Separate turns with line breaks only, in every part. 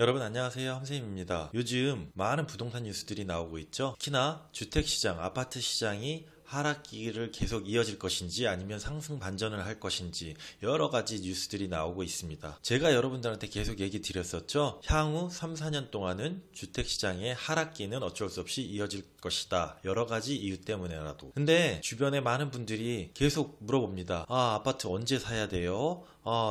여러분 안녕하세요, 함쌤입니다. 요즘 많은 부동산 뉴스들이 나오고 있죠. 특히나 주택시장, 아파트 시장이 하락기를 계속 이어질 것인지 아니면 상승 반전을 할 것인지 여러 가지 뉴스들이 나오고 있습니다. 제가 여러분들한테 계속 얘기 드렸었죠. 향후 3, 4년 동안은 주택시장의 하락기는 어쩔 수 없이 이어질 것이다. 여러 가지 이유 때문에라도. 근데 주변에 많은 분들이 계속 물어봅니다. 아파트 언제 사야 돼요?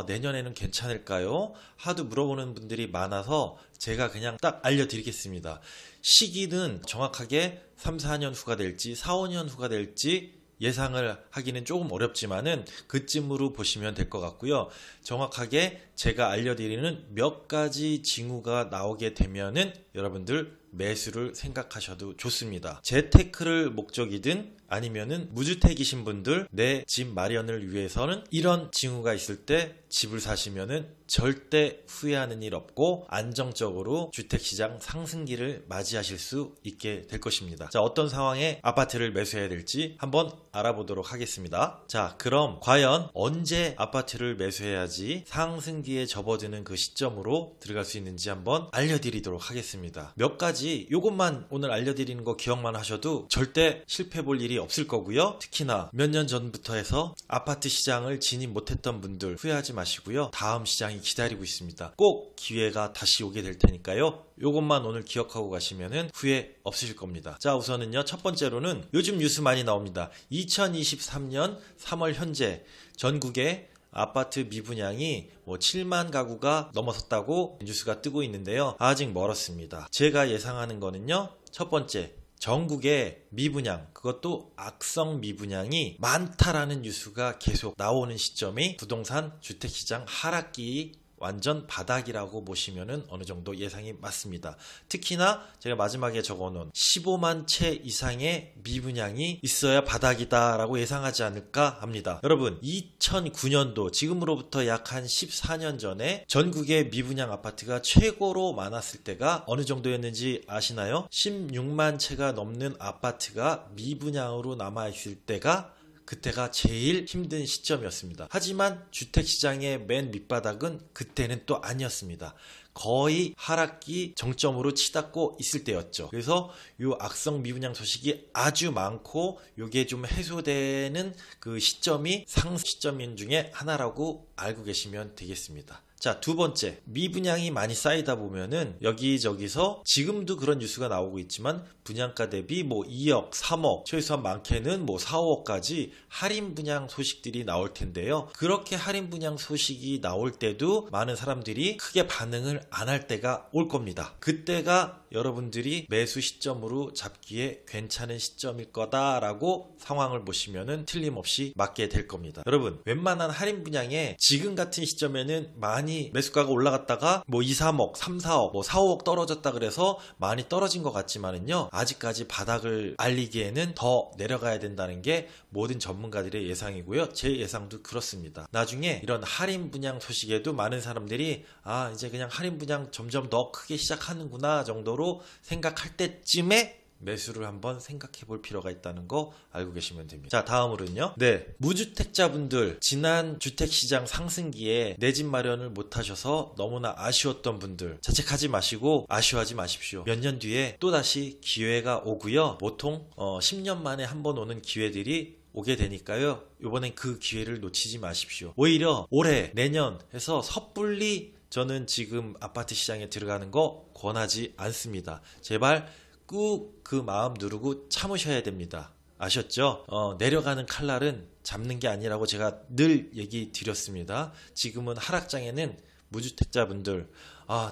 내년에는 괜찮을까요? 하도 물어보는 분들이 많아서 제가 그냥 딱 알려드리겠습니다. 시기는 정확하게 3, 4년 후가 될지 4, 5년 후가 될지 예상을 하기는 조금 어렵지만은 그쯤으로 보시면 될 것 같고요. 정확하게 제가 알려드리는 몇 가지 징후가 나오게 되면은 여러분들 매수를 생각하셔도 좋습니다. 재테크를 목적이든 아니면은 무주택이신 분들 내 집 마련을 위해서는 이런 징후가 있을 때 집을 사시면은 절대 후회하는 일 없고 안정적으로 주택시장 상승기를 맞이하실 수 있게 될 것입니다. 자, 어떤 상황에 아파트를 매수해야 될지 한번 알아보도록 하겠습니다. 자, 그럼 과연 언제 아파트를 매수해야지 상승기에 접어드는 그 시점으로 들어갈 수 있는지 한번 알려드리도록 하겠습니다. 몇 가지 요것만 오늘 알려드리는 거 기억만 하셔도 절대 실패 볼 일이 없을 거고요. 특히나 몇 년 전부터 해서 아파트 시장을 진입 못했던 분들 후회하지 마시고요. 다음 시장이 기다리고 있습니다. 꼭 기회가 다시 오게 될 테니까요. 요것만 오늘 기억하고 가시면은 후회 없으실 겁니다. 자, 우선은요. 첫 번째로는 요즘 뉴스 많이 나옵니다. 2023년 3월 현재 전국에 아파트 미분양이 7만 가구가 넘어섰다고 뉴스가 뜨고 있는데요. 아직 멀었습니다. 제가 예상하는 거는요. 첫 번째, 전국의 미분양, 그것도 악성 미분양이 많다라는 뉴스가 계속 나오는 시점이 부동산 주택시장 하락기 완전 바닥이라고 보시면은 어느 정도 예상이 맞습니다. 특히나 제가 마지막에 적어놓은 15만 채 이상의 미분양이 있어야 바닥이다 라고 예상하지 않을까 합니다. 여러분, 2009년도 지금으로부터 약 한 14년 전에 전국의 미분양 아파트가 최고로 많았을 때가 어느 정도였는지 아시나요? 16만 채가 넘는 아파트가 미분양으로 남아있을 때가 그때가 제일 힘든 시점이었습니다. 하지만 주택시장의 맨 밑바닥은 그때는 또 아니었습니다. 거의 하락기 정점으로 치닫고 있을 때였죠. 그래서 이 악성 미분양 소식이 아주 많고 이게 좀 해소되는 그 시점이 상승 시점인 중에 하나라고 알고 계시면 되겠습니다. 자, 두 번째, 미분양이 많이 쌓이다 보면은 여기저기서 지금도 그런 뉴스가 나오고 있지만 분양가 대비 2억, 3억, 최소한 많게는 4, 5억까지 할인 분양 소식들이 나올 텐데요. 그렇게 할인 분양 소식이 나올 때도 많은 사람들이 크게 반응을 안 할 때가 올 겁니다. 그때가 여러분들이 매수 시점으로 잡기에 괜찮은 시점일 거다라고 상황을 보시면은 틀림없이 맞게 될 겁니다. 여러분, 웬만한 할인 분양에 지금 같은 시점에는 많이 매수가가 올라갔다가 2, 3억, 3, 4억, 4, 5억 떨어졌다 그래서 많이 떨어진 것 같지만은요, 아직까지 바닥을 알리기에는 더 내려가야 된다는 게 모든 전문가들의 예상이고요. 제 예상도 그렇습니다. 나중에 이런 할인 분양 소식에도 많은 사람들이 이제 그냥 할인 분양 점점 더 크게 시작하는구나 정도로 생각할 때쯤에 매수를 한번 생각해 볼 필요가 있다는 거 알고 계시면 됩니다. 자, 다음으로는요. 무주택자분들, 지난 주택시장 상승기에 내 집 마련을 못하셔서 너무나 아쉬웠던 분들 자책하지 마시고 아쉬워하지 마십시오. 몇 년 뒤에 또다시 기회가 오고요. 보통 10년 만에 한 번 오는 기회들이 오게 되니까요. 이번엔 그 기회를 놓치지 마십시오. 오히려 올해, 내년 해서 섣불리 저는 지금 아파트 시장에 들어가는 거 권하지 않습니다. 제발 꾹 그 마음 누르고 참으셔야 됩니다. 아셨죠? 내려가는 칼날은 잡는 게 아니라고 제가 늘 얘기 드렸습니다. 지금은 하락장에는 무주택자분들,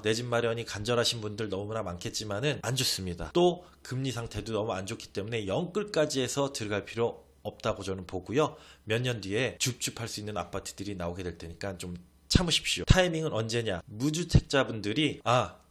내 집 마련이 간절하신 분들 너무나 많겠지만은 안 좋습니다. 또 금리 상태도 너무 안 좋기 때문에 영끌까지 해서 들어갈 필요 없다고 저는 보고요. 몇 년 뒤에 줍줍할 수 있는 아파트들이 나오게 될 테니까 좀 참으십시오. 타이밍은 언제냐? 무주택자분들이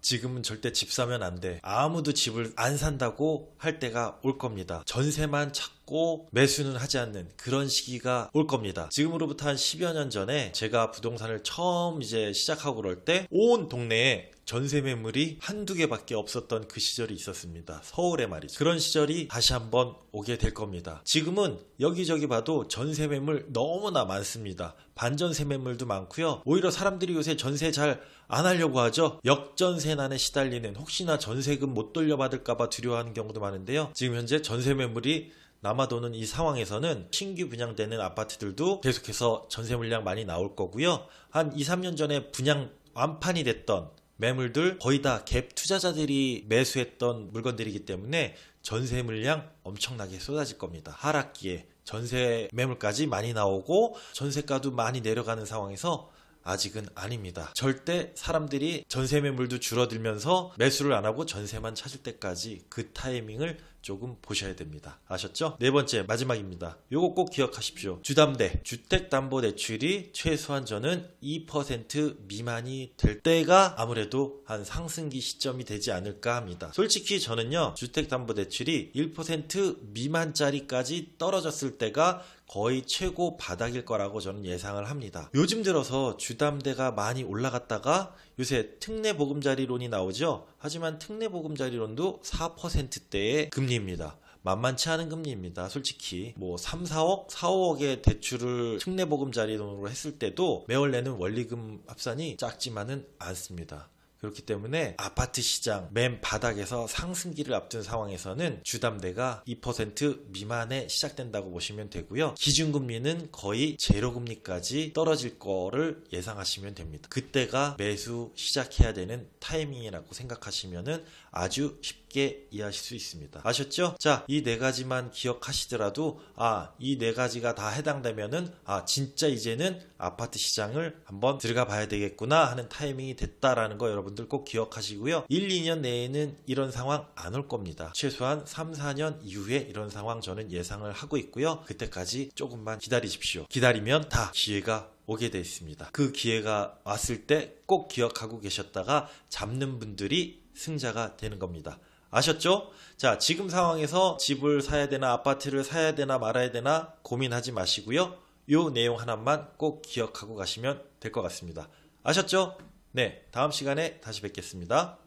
지금은 절대 집 사면 안 돼. 아무도 집을 안 산다고 할 때가 올 겁니다. 전세만 찾고 매수는 하지 않는 그런 시기가 올 겁니다. 지금으로부터 한 10여 년 전에 제가 부동산을 처음 이제 시작하고 그럴 때 온 동네에 전세 매물이 한두 개밖에 없었던 그 시절이 있었습니다. 서울에 말이죠. 그런 시절이 다시 한번 오게 될 겁니다. 지금은 여기저기 봐도 전세 매물 너무나 많습니다. 반전세 매물도 많고요. 오히려 사람들이 요새 전세 잘 안 하려고 하죠. 역전세난에 시달리는, 혹시나 전세금 못 돌려받을까봐 두려워하는 경우도 많은데요. 지금 현재 전세 매물이 남아도는 이 상황에서는 신규 분양되는 아파트들도 계속해서 전세 물량 많이 나올 거고요. 한 2, 3년 전에 분양 완판이 됐던 매물들 거의 다 갭 투자자들이 매수했던 물건들이기 때문에 전세 물량 엄청나게 쏟아질 겁니다. 하락기에 전세 매물까지 많이 나오고 전세가도 많이 내려가는 상황에서 아직은 아닙니다. 절대 사람들이 전세 매물도 줄어들면서 매수를 안 하고 전세만 찾을 때까지 그 타이밍을 조금 보셔야 됩니다. 아셨죠? 네 번째, 마지막입니다. 요거 꼭 기억하십시오. 주담대, 주택담보대출이 최소한 저는 2% 미만이 될 때가 아무래도 한 상승기 시점이 되지 않을까 합니다. 솔직히 저는요, 주택담보대출이 1% 미만짜리까지 떨어졌을 때가 거의 최고 바닥일 거라고 저는 예상을 합니다. 요즘 들어서 주담대가 많이 올라갔다가 요새 특례보금자리론이 나오죠. 하지만 특례보금자리론도 4%대의 금리입니다. 만만치 않은 금리입니다. 솔직히 뭐 3, 4억, 4, 5억의 대출을 특례보금자리론으로 했을 때도 매월 내는 원리금 합산이 작지만은 않습니다. 그렇기 때문에 아파트 시장 맨 바닥에서 상승기를 앞둔 상황에서는 주담대가 2% 미만에 시작된다고 보시면 되고요. 기준금리는 거의 제로금리까지 떨어질 거를 예상하시면 됩니다. 그때가 매수 시작해야 되는 타이밍이라고 생각하시면 아주 쉽게 이해하실 수 있습니다. 아셨죠? 자, 이 네 가지만 기억하시더라도 이 네 가지가 다 해당되면은 진짜 이제는 아파트 시장을 한번 들어가 봐야 되겠구나 하는 타이밍이 됐다라는 거 여러분들 꼭 기억하시고요. 1, 2년 내에는 이런 상황 안 올 겁니다. 최소한 3, 4년 이후에 이런 상황 저는 예상을 하고 있고요. 그때까지 조금만 기다리십시오. 기다리면 다 기회가 오게 돼 있습니다. 그 기회가 왔을 때 꼭 기억하고 계셨다가 잡는 분들이 승자가 되는 겁니다. 아셨죠? 자, 지금 상황에서 집을 사야 되나 아파트를 사야 되나 말아야 되나 고민하지 마시고요. 요 내용 하나만 꼭 기억하고 가시면 될 것 같습니다. 아셨죠? 네, 다음 시간에 다시 뵙겠습니다.